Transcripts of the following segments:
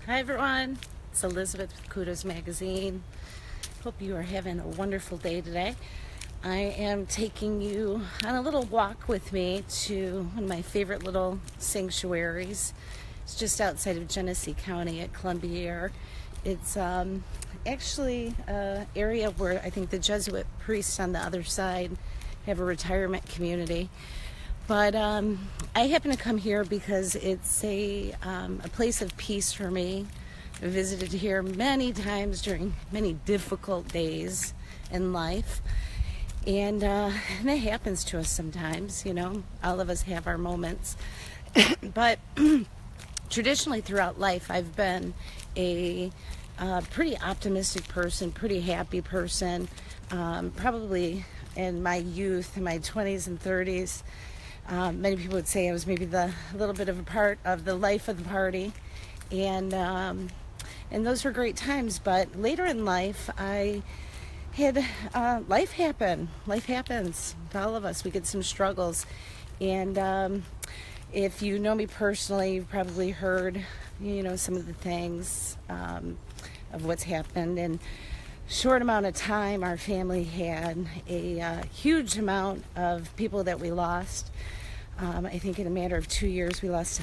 Hi everyone, it's Elizabeth with Kudos magazine. Hope you are having a wonderful day today. I am taking you on a little walk with me to one of my favorite little sanctuaries. It's just outside of Genesee County at Dyer. It's actually an area where I think the Jesuit priests on the other side have a retirement community. But I happen to come here because it's a place of peace for me. I visited here many times during many difficult days in life. And that happens to us sometimes, you know. All of us have our moments. But traditionally throughout life, I've been a pretty optimistic person, pretty happy person. Probably in my youth, in my 20s and 30s, many people would say I was maybe a little bit of a part of the life of the party, and those were great times. But later in life, I had life happen. Life happens to all of us. We get some struggles, and if you know me personally, you've probably heard, you know, some of the things of what's happened. And short amount of time, our family had a huge amount of people that we lost. I think in a matter of 2 years, we lost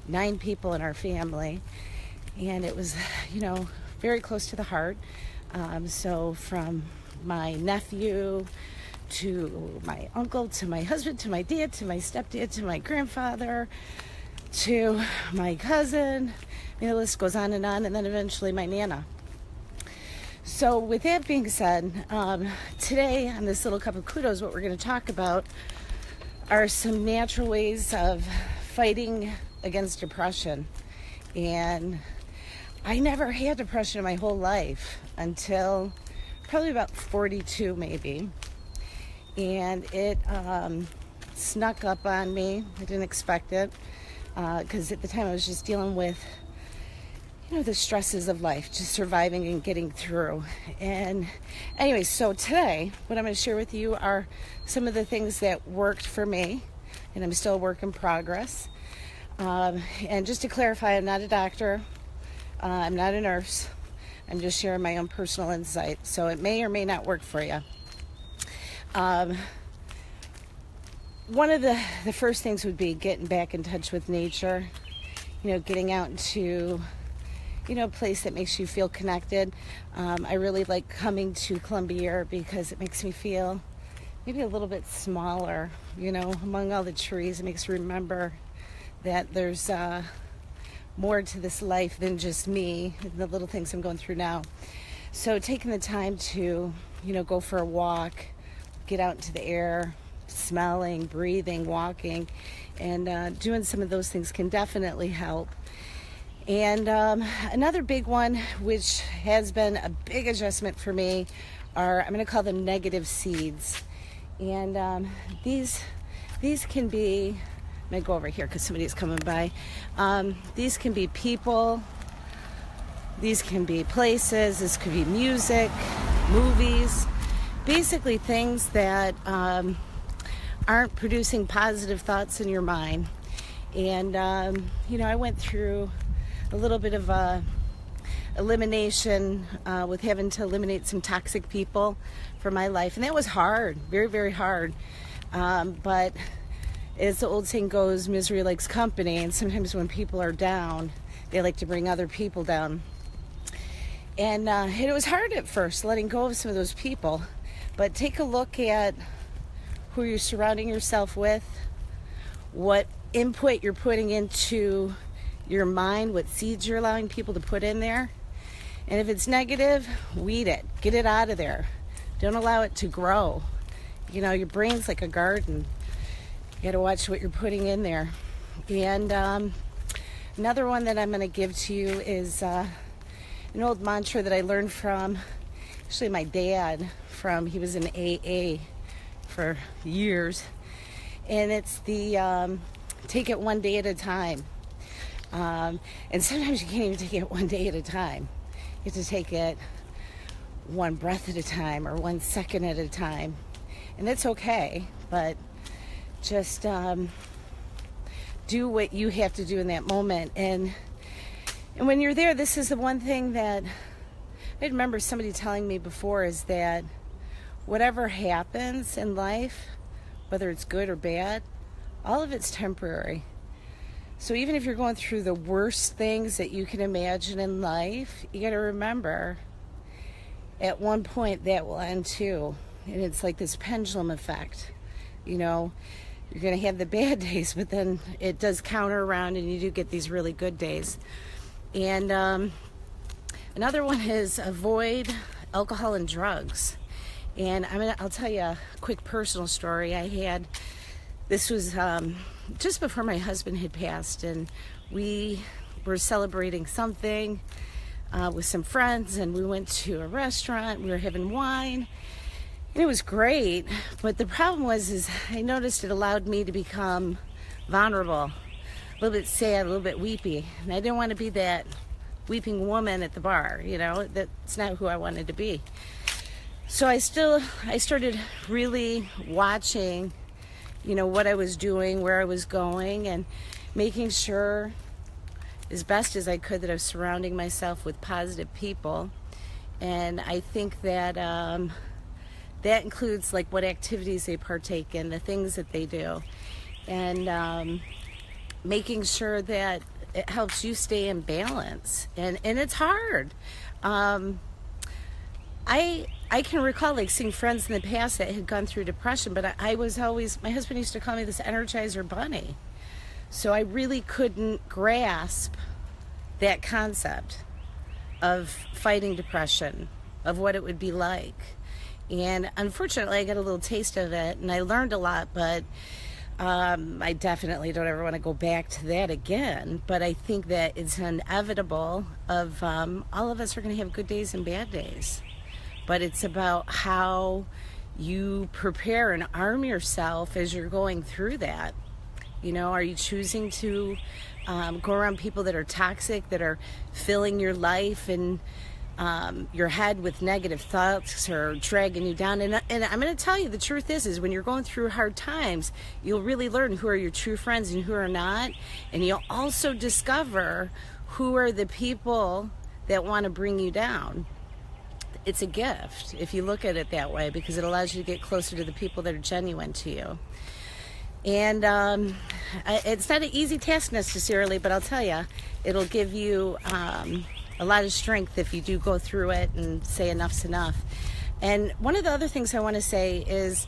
9 people in our family, and it was, you know, very close to the heart. So from my nephew to my uncle to my husband to my dad to my stepdad to my grandfather to my cousin, the list goes on, and then eventually my Nana. So with that being said, today on this little cup of kudos, what we're going to talk about are some natural ways of fighting against depression. And I never had depression in my whole life until probably about 42 maybe. And it snuck up on me. I didn't expect it because at the time I was just dealing with, you know, the stresses of life, just surviving and getting through. And anyway, so today, what I'm going to share with you are some of the things that worked for me, and I'm still a work in progress. And just to clarify, I'm not a doctor. I'm not a nurse. I'm just sharing my own personal insight. So it may or may not work for you. One of the first things would be getting back in touch with nature. You know, getting out into, you know, a place that makes you feel connected. I really like coming to Dyer because it makes me feel maybe a little bit smaller, you know, among all the trees. It makes me remember that there's more to this life than just me and the little things I'm going through now. So taking the time to, you know, go for a walk, get out into the air, smelling, breathing, walking, and doing some of those things can definitely help. And another big one, which has been a big adjustment for me, are, I'm going to call them negative seeds. And these can be, I'm going to go over here because somebody's coming by. These can be people, these can be places, this could be music, movies, basically things that aren't producing positive thoughts in your mind. And, you know, I went through a little bit of elimination with having to eliminate some toxic people from my life, and that was hard, very, very hard. But as the old saying goes, misery likes company, and sometimes when people are down, they like to bring other people down. And it was hard at first, letting go of some of those people. But take a look at who you're surrounding yourself with, what input you're putting into your mind, what seeds you're allowing people to put in there. And if it's negative, weed it, get it out of there. Don't allow it to grow. You know, your brain's like a garden. You got to watch what you're putting in there. And another one that I'm going to give to you is an old mantra that I learned from actually my dad. He was in AA for years, and it's the take it one day at a time. And sometimes you can't even take it one day at a time. You have to take it one breath at a time or 1 second at a time. And that's okay, but just do what you have to do in that moment. And And when you're there, this is the one thing that I remember somebody telling me before, is that whatever happens in life, whether it's good or bad, all of it's temporary. So even if you're going through the worst things that you can imagine in life, you got to remember at one point that will end too. And it's like this pendulum effect. You know, you're going to have the bad days, but then it does counter around and you do get these really good days. And another one is avoid alcohol and drugs. And I'll tell you a quick personal story. This was just before my husband had passed, and we were celebrating something with some friends, and we went to a restaurant. We were having wine, and it was great. But the problem was I noticed it allowed me to become vulnerable, a little bit sad, a little bit weepy, and I didn't want to be that weeping woman at the bar. You know, that's not who I wanted to be. So I started really watching, you know, what I was doing, where I was going, and making sure as best as I could that I was surrounding myself with positive people. And I think that that includes like what activities they partake in, the things that they do, and making sure that it helps you stay in balance. And it's hard. I can recall like seeing friends in the past that had gone through depression, but I was always, my husband used to call me this Energizer bunny. So I really couldn't grasp that concept of fighting depression, of what it would be like. And unfortunately, I got a little taste of it and I learned a lot, but I definitely don't ever want to go back to that again. But I think that it's inevitable of all of us are going to have good days and bad days. But it's about how you prepare and arm yourself as you're going through that. You know, are you choosing to go around people that are toxic, that are filling your life and your head with negative thoughts or dragging you down? And I'm going to tell you, the truth is when you're going through hard times, you'll really learn who are your true friends and who are not. And you'll also discover who are the people that want to bring you down. It's a gift if you look at it that way, because it allows you to get closer to the people that are genuine to you. And it's not an easy task necessarily, but I'll tell you, it'll give you a lot of strength if you do go through it and say enough's enough. And one of the other things I want to say is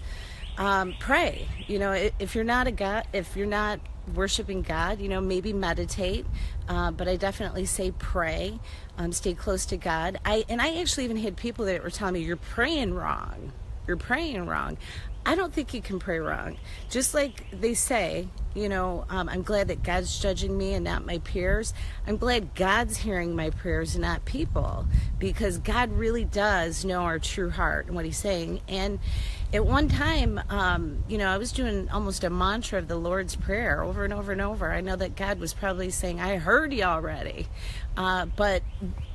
pray. You know, if you're not worshiping God, you know, maybe meditate, but I definitely say pray, stay close to God. I actually even had people that were telling me, you're praying wrong. I don't think you can pray wrong. Just like they say, you know, I'm glad that God's judging me and not my peers. I'm glad God's hearing my prayers and not people, because God really does know our true heart and what he's saying. And at one time, you know, I was doing almost a mantra of the Lord's Prayer over and over and over. I know that God was probably saying, I heard you already. But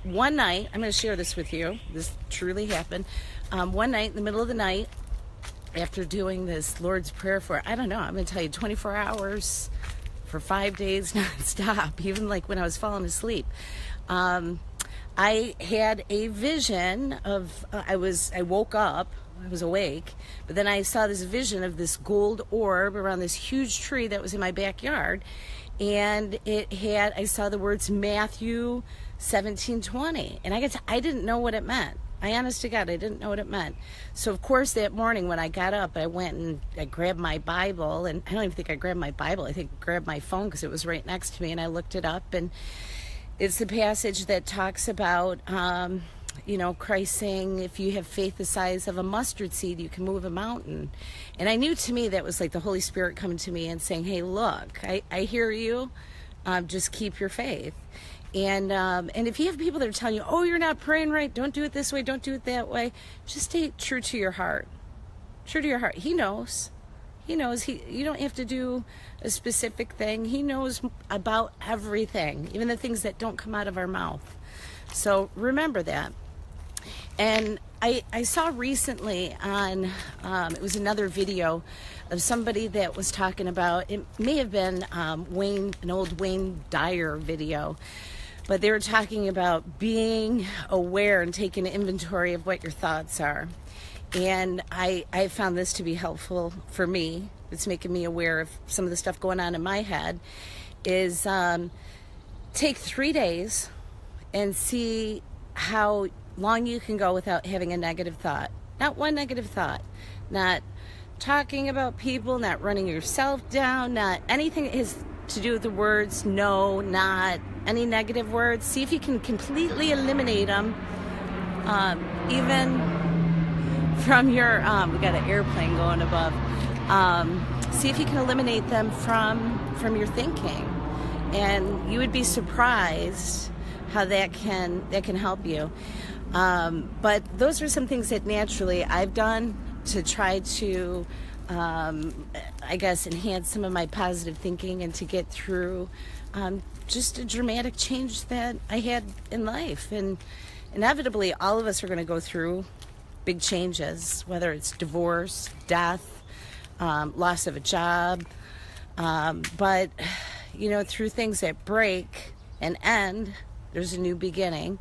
one night, I'm going to share this with you. This truly happened. One night, in the middle of the night, after doing this Lord's Prayer for, I don't know, I'm going to tell you, 24 hours for 5 days nonstop, even like when I was falling asleep, I had a vision of, I woke up, I was awake, but then I saw this vision of this gold orb around this huge tree that was in my backyard, and I saw the words Matthew 17:20, and I didn't know what it meant. Honest to God, I didn't know what it meant. So, of course, that morning when I got up, I went and I grabbed my Bible. And I don't even think I grabbed my Bible. I think I grabbed my phone because it was right next to me. And I looked it up. And it's the passage that talks about, you know, Christ saying, if you have faith the size of a mustard seed, you can move a mountain. And I knew, to me, that was like the Holy Spirit coming to me and saying, hey, look, I hear you. Just keep your faith. And if you have people that are telling you, oh, you're not praying right, don't do it this way, don't do it that way, just stay true to your heart. True to your heart. He knows. You don't have to do a specific thing. He knows about everything, even the things that don't come out of our mouth. So remember that. And I saw recently on, it was another video of somebody that was talking about, it may have been an old Wayne Dyer video, but they were talking about being aware and taking inventory of what your thoughts are. And I found this to be helpful for me. It's making me aware of some of the stuff going on in my head. Is take 3 days and see how long you can go without having a negative thought. Not one negative thought. Not talking about people, not running yourself down, not anything that has to do with the words no, not any negative words. See if you can completely eliminate them, even from your, we got an airplane going above. See if you can eliminate them from your thinking, and you would be surprised how that can help you. But those are some things that naturally I've done to try to, I guess, enhance some of my positive thinking and to get through just a dramatic change that I had in life. And inevitably, all of us are going to go through big changes, whether it's divorce, death, loss of a job. But, you know, through things that break and end, there's a new beginning.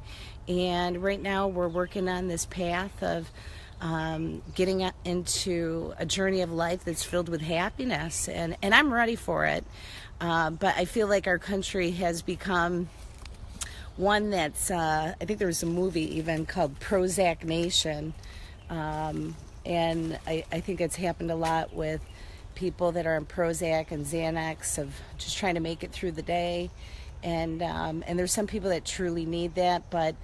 And right now we're working on this path of getting into a journey of life that's filled with happiness. And I'm ready for it. But I feel like our country has become one that's, I think there was a movie even called Prozac Nation. And I think it's happened a lot with people that are on Prozac and Xanax of just trying to make it through the day. And there's some people that truly need that, but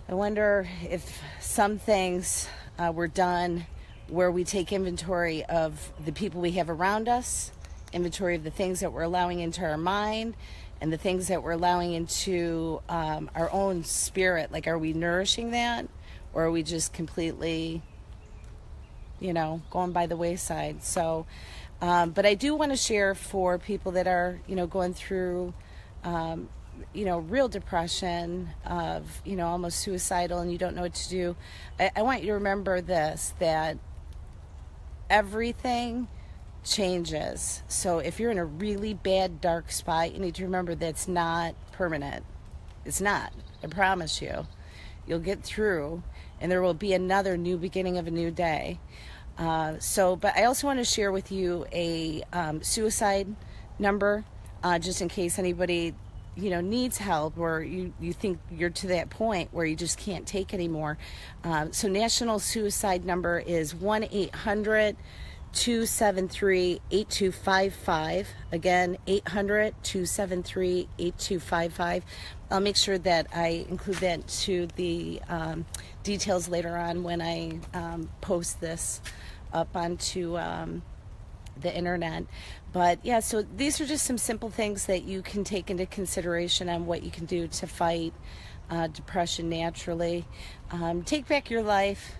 I wonder if some things were done where we take inventory of the people we have around us, inventory of the things that we're allowing into our mind, and the things that we're allowing into our own spirit. Like, are we nourishing that, or are we just completely, you know, going by the wayside? So, but I do want to share for people that are, you know, going through, you know, real depression of, you know, almost suicidal, and you don't know what to do. I want you to remember this, that everything changes. So if you're in a really bad, dark spot, you need to remember that's not permanent. It's not. I promise you. You'll get through, and there will be another new beginning of a new day. But I also want to share with you a suicide number, just in case anybody, you know, needs help, or you think you're to that point where you just can't take anymore. So national suicide number is 1-800-273-8255. Again, 800-273-8255. I'll make sure that I include that to the details later on when I post this up onto the internet. But yeah, so these are just some simple things that you can take into consideration on what you can do to fight depression naturally. Take back your life.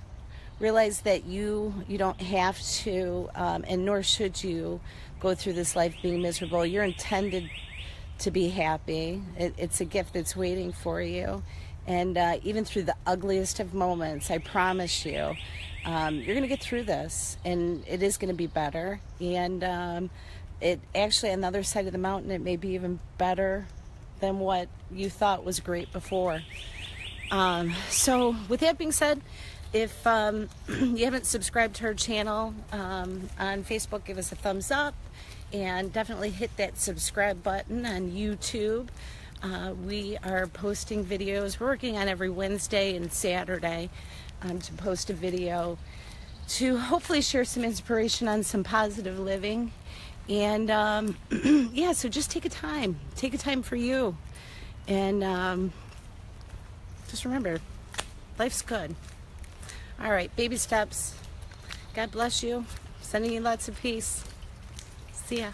Realize that you don't have to, and nor should you, go through this life being miserable. You're intended to be happy. It's a gift that's waiting for you. And even through the ugliest of moments, I promise you, you're going to get through this, and it is going to be better. And it actually, on the other side of the mountain, it may be even better than what you thought was great before. So with that being said, if you haven't subscribed to our channel on Facebook, give us a thumbs up, and definitely hit that subscribe button on YouTube. We are posting videos. We're working on every Wednesday and Saturday to post a video to hopefully share some inspiration on some positive living. And yeah, so just take a time for you, and just remember, life's good. All right, baby steps. God bless you. Sending you lots of peace. See ya.